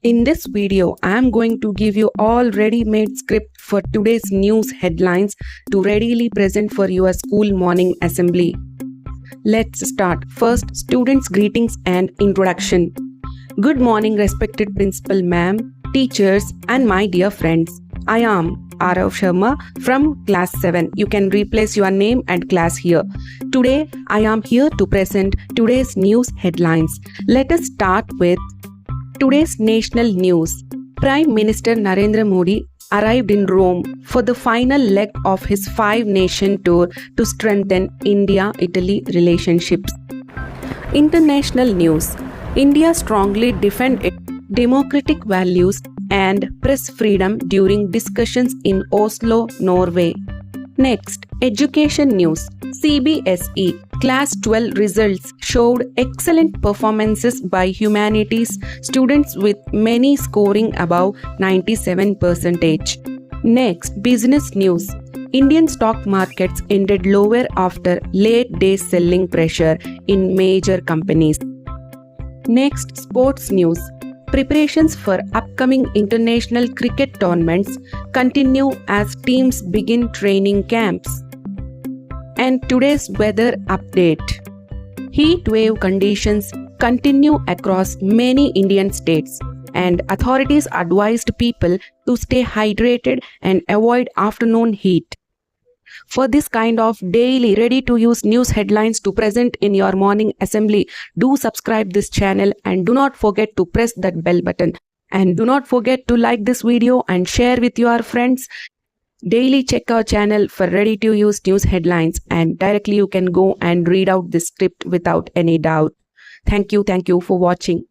In this video, I am going to give you all ready-made script for today's news headlines to readily present for your school morning assembly. Let's start. First, students' greetings and introduction. Good morning, respected principal ma'am, teachers, and my dear friends. I am Arav Sharma from class 7. You can replace your name and class here. Today, I am here to present today's news headlines. Let us start with today's national news. Prime Minister Narendra Modi arrived in Rome for the final leg of his 5-nation tour to strengthen India-Italy relationships. International news. India strongly defended democratic values and press freedom during discussions in Oslo, Norway. Next, education news. CBSE Class 12 results showed excellent performances by humanities students with many scoring above 97%. Next, business news. Indian stock markets ended lower after late day selling pressure in major companies. Next, sports news. Preparations for upcoming international cricket tournaments continue as teams begin training camps. And today's weather update. Heat wave conditions continue across many Indian states, and authorities advised people to stay hydrated and avoid afternoon heat. For this kind of daily ready-to-use news headlines to present in your morning assembly, do subscribe this channel and do not forget to press that bell button. And do not forget to like this video and share with your friends. Daily check our channel for ready-to-use news headlines, and directly you can go and read out this script without any doubt. Thank you for watching.